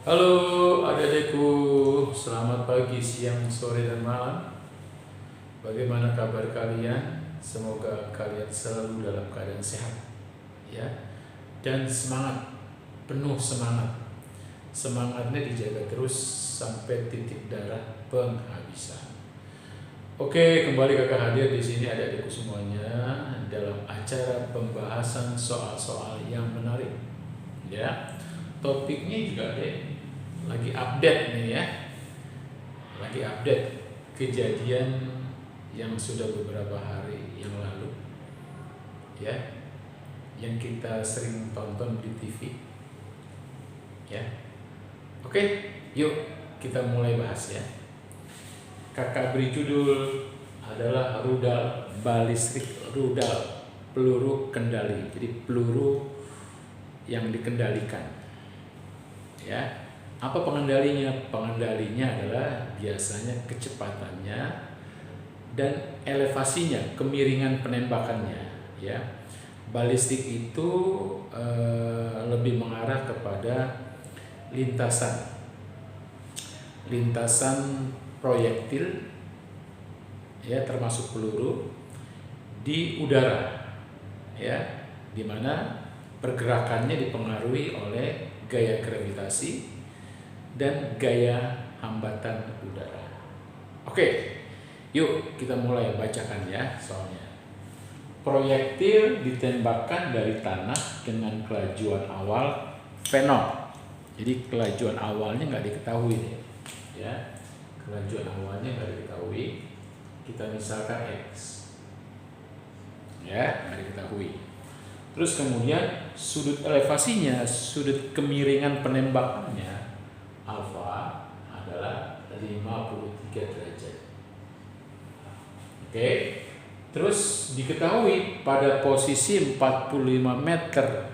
Halo adik-adikku, selamat pagi, siang, sore, dan malam. Bagaimana kabar kalian? Semoga kalian selalu dalam keadaan sehat, ya, dan semangat, penuh semangat. Semangatnya dijaga terus sampai titik darah penghabisan. Oke, kembali kakak hadir di sini adik-adikku semuanya dalam acara pembahasan soal-soal yang menarik, ya. Topiknya juga lagi update nih ya, lagi update kejadian yang sudah beberapa hari yang lalu ya, yang kita sering tonton di TV ya. Oke, yuk kita mulai bahas ya. Kakak beri judul adalah rudal balistik, rudal peluru kendali, jadi peluru yang dikendalikan ya. Apa pengendalinya? Pengendalinya adalah biasanya kecepatannya dan elevasinya, kemiringan penembakannya ya. Balistik itu lebih mengarah kepada lintasan proyektil ya, termasuk peluru di udara ya, dimana pergerakannya dipengaruhi oleh gaya gravitasi dan gaya hambatan udara. Oke, yuk kita mulai bacakan ya soalnya. Proyektil ditembakkan dari tanah dengan kelajuan awal V0. Jadi kelajuan awalnya nggak diketahui nih, ya. Kelajuan awalnya nggak diketahui. Kita misalkan X, ya, nggak diketahui. Terus kemudian sudut elevasinya, sudut kemiringan penembakannya alfa adalah 53 derajat. Oke. Terus diketahui pada posisi 45 meter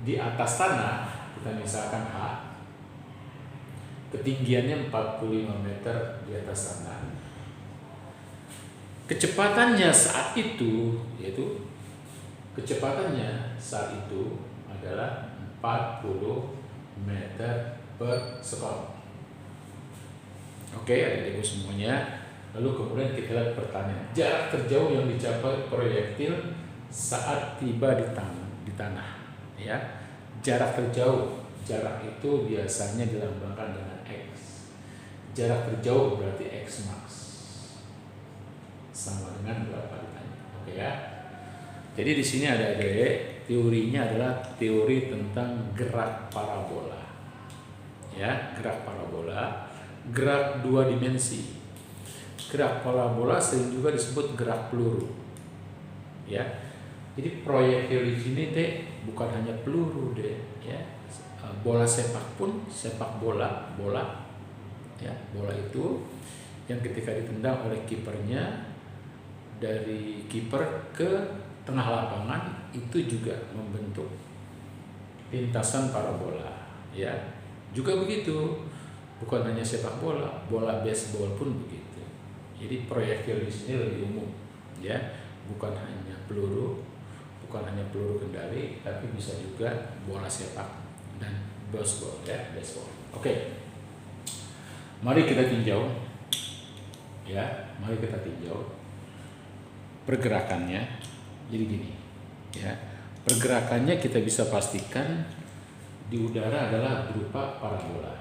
di atas tanah, kita misalkan H, ketinggiannya 45 meter di atas tanah. Kecepatannya saat itu adalah 40 meter per sekon. Oke, adik-adikku semuanya. Lalu kemudian kita lihat pertanyaan. Jarak terjauh yang dicapai proyektil saat tiba di tanah. Ya, jarak terjauh. Jarak itu biasanya dilambangkan dengan X. Jarak terjauh berarti X max. Sama dengan berapa ditanya. Oke ya. Jadi di sini ada teorinya adalah teori tentang gerak parabola. Ya, gerak parabola, gerak dua dimensi. Gerak parabola sering juga disebut gerak peluru. Ya. Jadi proyektil di sini bukan hanya peluru ya. Bola sepak pun, sepak bola, ya, bola itu yang ketika ditendang oleh kipernya dari kiper ke tengah lapangan itu juga membentuk lintasan parabola, ya. Juga begitu, bukan hanya sepak bola, bola baseball pun begitu. Jadi proyektil di sini lebih umum, ya, bukan hanya peluru kendali, tapi bisa juga bola sepak dan baseball, ya, baseball. Oke, mari kita tinjau, ya, pergerakannya. Jadi gini, ya, pergerakannya kita bisa pastikan di udara adalah berupa parabola.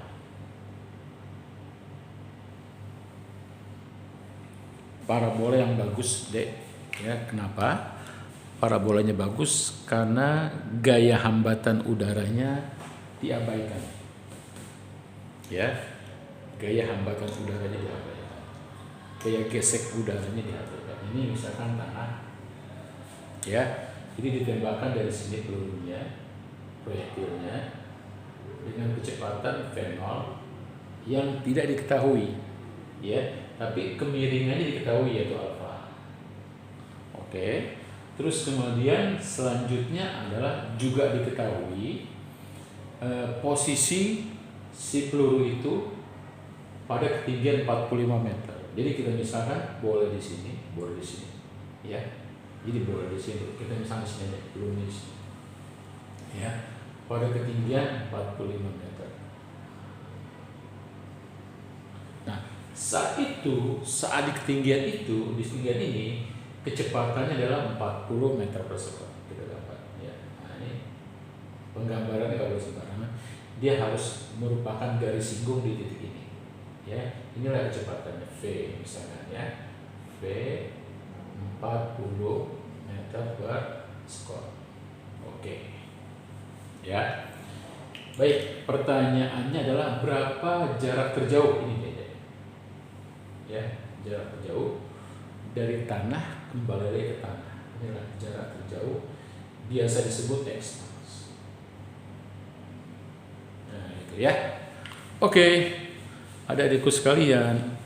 Parabola yang bagus, ya. Kenapa? Parabolanya bagus karena gaya hambatan udaranya diabaikan. Ya, gaya hambatan udaranya diabaikan. Gaya gesek udaranya diabaikan. Ini misalkan tanah, ya. Jadi ditembakkan dari sini pelurunya, proyektilnya dengan kecepatan V0 yang tidak diketahui, ya, tapi kemiringannya diketahui, yaitu alfa. Oke. Terus kemudian selanjutnya adalah juga diketahui posisi si peluru itu pada ketinggian 45 meter. Jadi kita misalkan boleh di sini, ya. Jadi boleh di sini. Kita misalkan di sini, pelurunya di sini, ya. Pada ketinggian 45 meter. Saat di ketinggian itu, di ketinggian ini kecepatannya adalah 40 meter per second. Kita dapat ya. Nah, ini penggambarannya kalau sembarangan, dia harus merupakan garis singgung di titik ini. Ya, inilah kecepatannya V misalnya ya. V 40 meter per second. Oke. Ya. Baik, pertanyaannya adalah berapa jarak terjauh ini Dede? Ya, jarak terjauh dari tanah kembali lagi ke tanah. Inilah jarak terjauh, biasa disebut X. Nah, itu ya. Oke. Adik-adikku sekalian,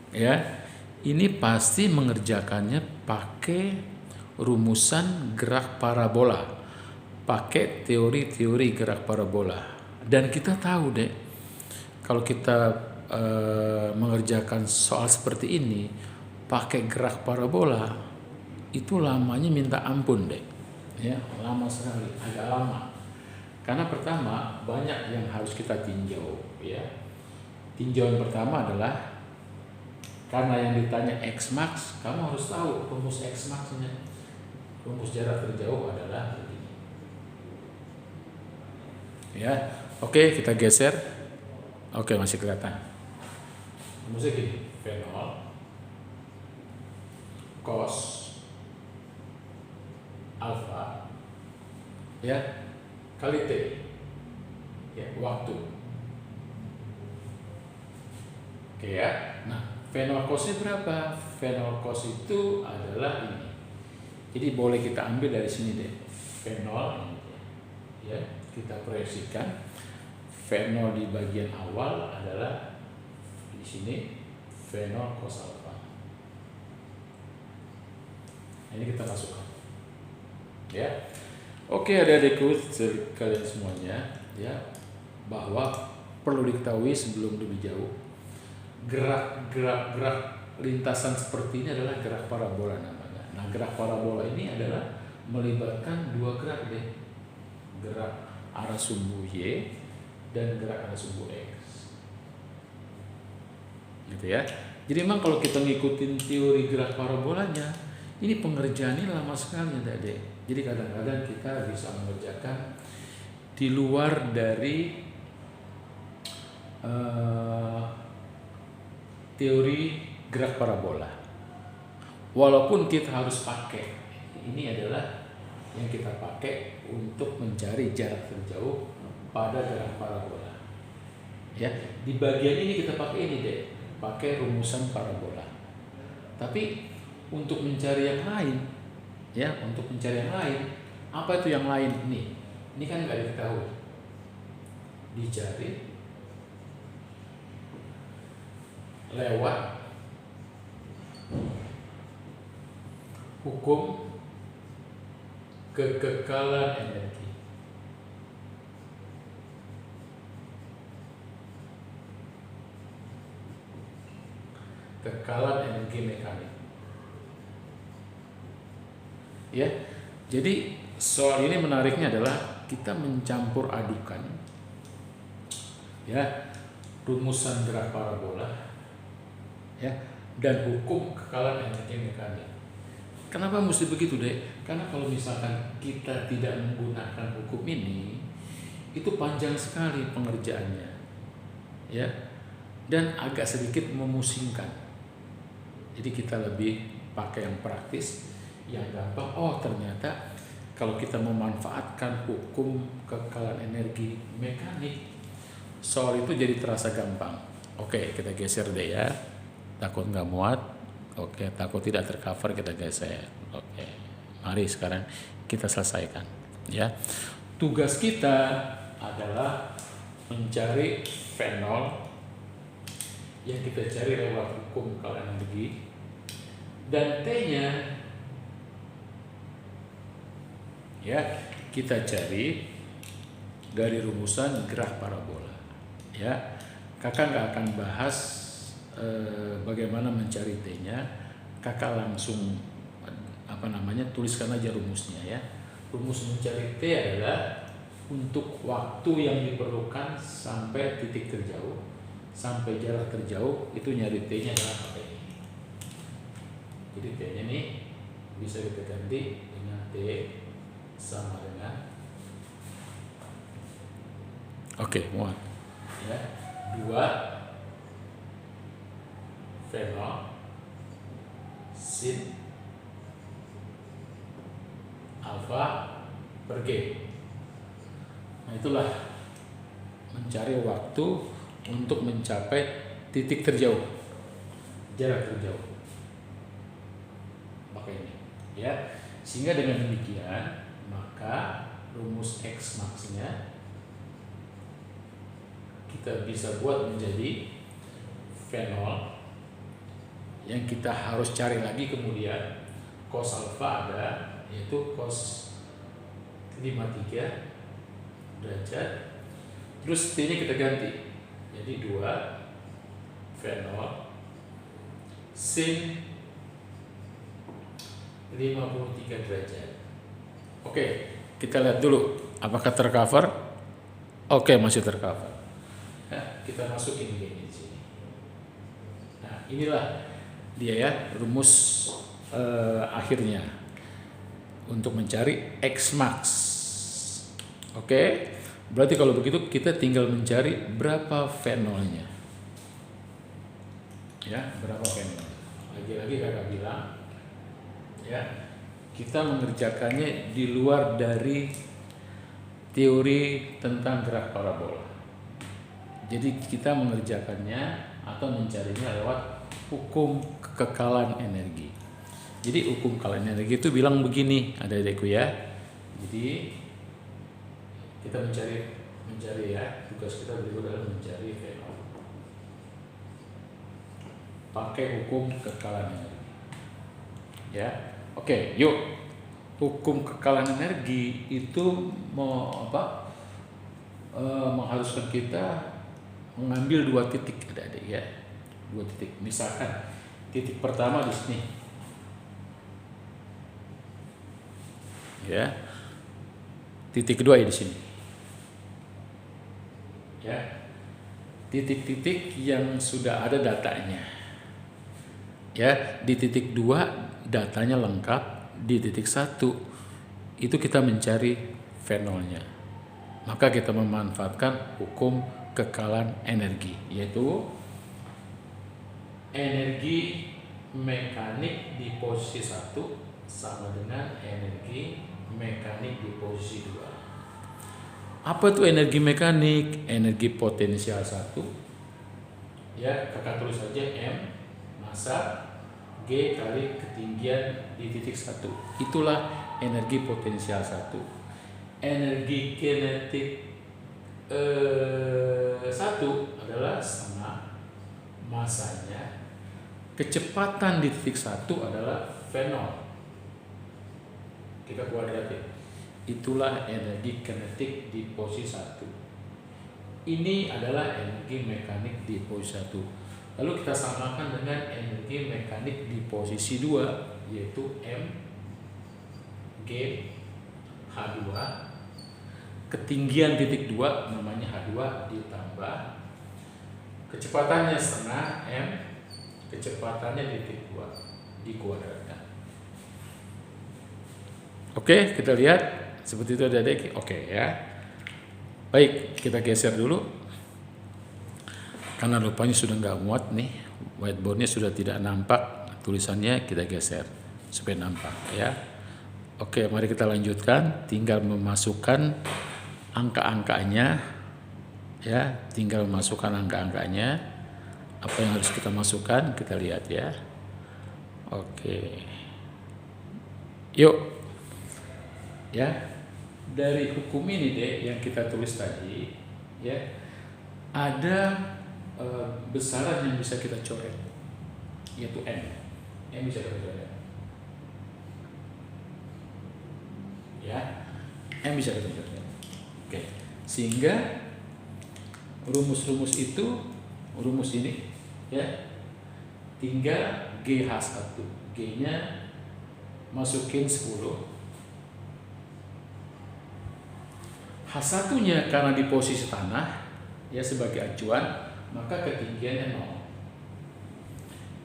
ya. Ini pasti mengerjakannya pakai rumusan gerak parabola. Pakai teori-teori gerak parabola. Dan kita tahu deh, kalau kita mengerjakan soal seperti ini pakai gerak parabola, itu lamanya minta ampun deh, ya, lama sekali, agak lama. Karena pertama banyak yang harus kita tinjau, ya. Tinjauan pertama adalah karena yang ditanya X max, kamu harus tahu rumus X max-nya. Rumus jarak terjauh adalah begini. Ya, oke, kita geser. Oke, masih kelihatan. Rumusnya gini, V0 cos alfa ya kali T ya, waktu. Oke ya. Nah, V0 cosnya berapa? V0 cos itu adalah ini. Jadi boleh kita ambil dari sini deh. V0 ini ya, kita proyeksikan V0 di bagian awal adalah di sini V0 cos alfa. Ini kita masukkan. Ya. Oke, adik-adikku kalian semuanya, ya, bahwa perlu diketahui sebelum lebih jauh, gerak lintasan seperti ini adalah gerak parabola namanya. Nah, gerak parabola ini adalah melibatkan dua gerak deh. Gerak arah sumbu Y dan gerak arah sumbu X. Gitu ya. Jadi memang kalau kita ngikutin teori gerak parabolanya, ini pengerjaannya lama sekali adik-adik. Jadi kadang-kadang kita bisa mengerjakan di luar dari teori gerak parabola. Walaupun kita harus pakai, ini adalah yang kita pakai untuk mencari jarak terjauh pada gerak parabola. Ya, di bagian ini kita pakai ini deh, pakai rumusan parabola. Tapi untuk mencari yang lain, ya, untuk mencari yang lain, apa itu yang lain? Ini kan nggak diketahui. Dicari lewat hukum kekekalan energi. Kekekalan energi mekanik. Ya, jadi soal ini menariknya adalah kita mencampur adukan, ya, rumusan gerak parabola, ya, dan hukum kekekalan energi mekanik. Kenapa mesti begitu deh? Karena kalau misalkan kita tidak menggunakan hukum ini, itu panjang sekali pengerjaannya, ya, dan agak sedikit memusingkan. Jadi kita lebih pakai yang praktis, yang gampang. Oh, ternyata kalau kita memanfaatkan hukum kekekalan energi mekanik, soal itu jadi terasa gampang. Oke, kita geser deh ya. Takut nggak muat. Oke, takut tidak tercover, kita geser. Oke, mari sekarang kita selesaikan. Ya, tugas kita adalah mencari V0 yang kita cari lewat hukum kekekalan energi, dan T-nya ya kita cari dari rumusan gerak parabola. Ya, kakak nggak akan bahas bagaimana mencari T-nya. Kakak langsung tuliskan aja rumusnya ya. Rumus mencari T adalah untuk waktu yang diperlukan sampai titik terjauh sampai jarak terjauh itu nyari T-nya adalah pakai ini. Jadi T-nya nih bisa kita ganti dengan T sama dengan muat ya 2 fenol sin alfa per G. Nah itulah mencari waktu untuk mencapai titik terjauh, jarak terjauh. Pakai ini ya. Sehingga dengan demikian maka rumus X max-nya kita bisa buat menjadi fenol yang kita harus cari lagi kemudian cos alfa ada, yaitu cos 53 derajat, terus T-nya kita ganti jadi 2 fenol sin 53 derajat. Oke, kita lihat dulu apakah tercover. Oke, masih tercover. Nah, kita masukin gini di sini. Nah, inilah dia ya rumus akhirnya untuk mencari X max. Oke, berarti kalau begitu kita tinggal mencari berapa fenolnya. Ya, berapa fenol. Lagi-lagi kakak bilang ya, kita mengerjakannya di luar dari teori tentang gerak parabola. Jadi kita mengerjakannya atau mencarinya lewat hukum kekekalan energi. Jadi hukum kekekalan energi itu bilang begini, adik-adikku ya. Jadi kita mencari ya, tugas kita berikut adalah mencari fenol pakai hukum kekekalan energi. Ya, oke, yuk. Hukum kekekalan energi itu mengharuskan kita mengambil 2 titik, adik-adik ya, 2 titik. Misalkan titik pertama di sini, ya. Titik kedua di sini, ya. Titik-titik yang sudah ada datanya, ya. Di titik 2 datanya lengkap. Di titik 1 itu kita mencari fenolnya. Maka kita memanfaatkan hukum kekekalan energi, yaitu energi mekanik di posisi 1 sama dengan energi mekanik di posisi 2. Apa itu energi mekanik? Energi potensial 1. Ya, kakak tulis saja M massa G kali ketinggian di titik 1. Itulah energi potensial 1. Energi kinetik 1 adalah sama masanya. Kecepatan di titik 1 adalah fenol. Kita kuadratin. Itulah energi kinetik di posisi 1. Ini adalah energi mekanik di posisi 1. Lalu kita samakan dengan energi mekanik di posisi 2, yaitu M G H2. Ketinggian titik 2 namanya H2 ditambah kecepatannya setengah M, kecepatannya titik 2 dikuadratkan. Oke, kita lihat seperti itu adik-adik. Oke ya. Baik, kita geser dulu. Karena rupanya sudah nggak muat nih, whiteboardnya sudah tidak nampak, tulisannya kita geser supaya nampak ya. Oke, mari kita lanjutkan. Tinggal memasukkan angka-angkanya ya, tinggal memasukkan angka-angkanya. Apa yang harus kita masukkan, kita lihat ya. Oke, yuk ya. Dari hukum ini deh yang kita tulis tadi ya, ada besaran yang bisa kita coret, yaitu M. M bisa kita coret ya, M bisa kita coret. Oke, sehingga rumus-rumus itu, rumus ini ya, tinggal GH1, G nya masukin 10, H1 nya karena di posisi tanah ya sebagai acuan maka ketinggiannya 0.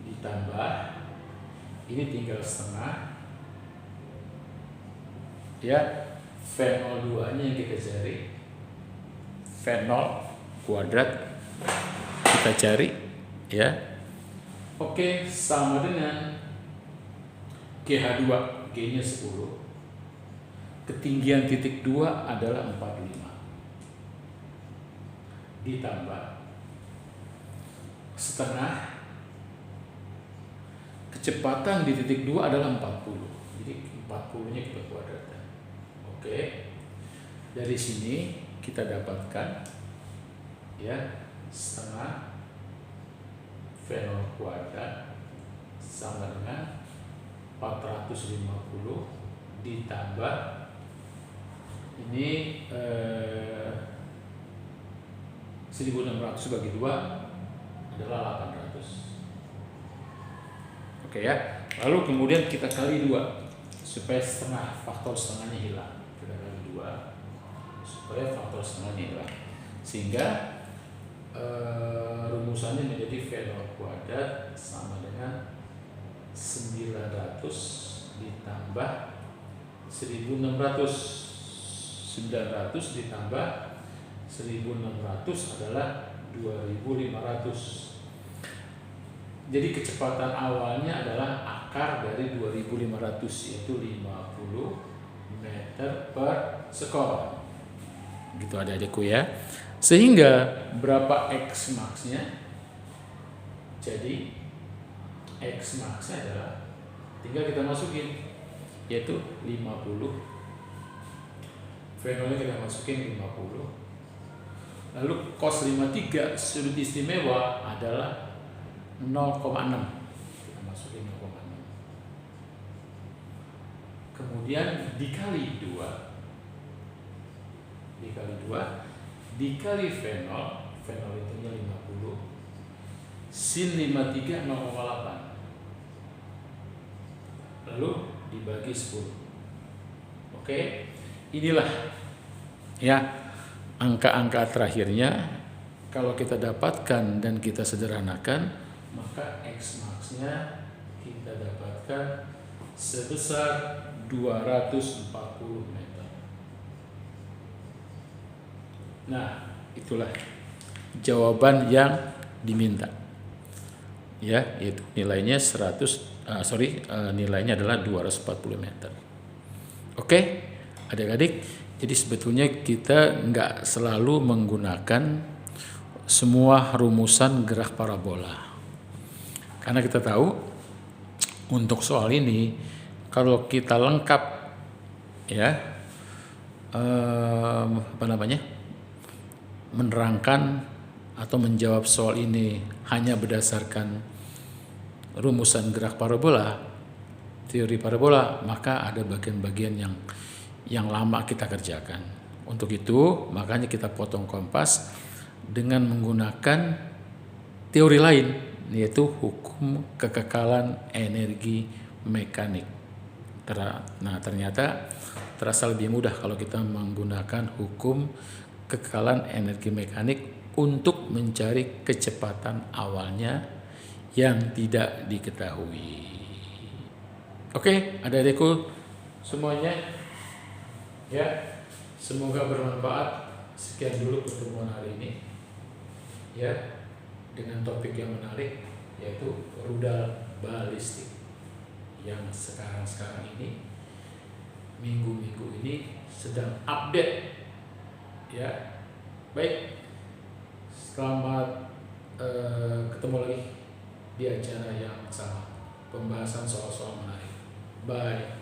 Ditambah ini tinggal setengah, ya, V02 nya yang kita cari, V0 kuadrat kita cari, ya. Oke, sama dengan GH2, G nya 10, ketinggian titik 2 adalah 45, ditambah setengah, kecepatan di titik 2 adalah 40, jadi 40 nya kita kuadratkan. Oke, dari sini kita dapatkan, ya, setengah V0 kuadrat sama dengan 450 ditambah ini 1600 bagi 2 adalah 800. Oke, ya. Lalu kemudian kita kali 2 supaya setengah, faktor setengahnya hilang. Kita kali 2 supaya faktor setengahnya hilang. Sehingga rumusannya menjadi V0 kuadrat sama dengan 900 ditambah 1600. 900 ditambah 1600 adalah 2500. Jadi kecepatan awalnya adalah akar dari 2500, yaitu 50 meter per sekon. Gitu adik-adikku, ya. Sehingga berapa X max-nya? Jadi X max-nya adalah, tinggal kita masukin, yaitu 50. V0 nya kita masukin 50. Lalu cos 53 sudut istimewa adalah 0,6. Kita masukin 0,6. Kemudian dikali 2. Dikali V0. V0 itu 50. Sin 53 0,8. Lalu dibagi 10. Oke. Inilah, ya, angka-angka terakhirnya. Kalau kita dapatkan dan kita sederhanakan, maka X max-nya kita dapatkan sebesar 240 meter. Nah, itulah jawaban yang diminta, ya, yaitu nilainya nilainya adalah 240 meter. Oke, adik-adik, jadi sebetulnya kita nggak selalu menggunakan semua rumusan gerak parabola. Karena kita tahu untuk soal ini, kalau kita lengkap, ya, menerangkan atau menjawab soal ini hanya berdasarkan rumusan gerak parabola, teori parabola, maka ada bagian-bagian yang lama kita kerjakan. Untuk itu, makanya kita potong kompas dengan menggunakan teori lain, yaitu hukum kekekalan energi mekanik. Nah, ternyata terasa lebih mudah kalau kita menggunakan hukum kekekalan energi mekanik untuk mencari kecepatan awalnya yang tidak diketahui. Oke, adik-adikku semuanya, ya, semoga bermanfaat. Sekian dulu pertemuan hari ini, ya, dengan topik yang menarik, yaitu rudal balistik yang sekarang ini, minggu-minggu ini sedang update, ya. Baik, selamat ketemu lagi di acara yang sama, pembahasan soal-soal menarik. Bye.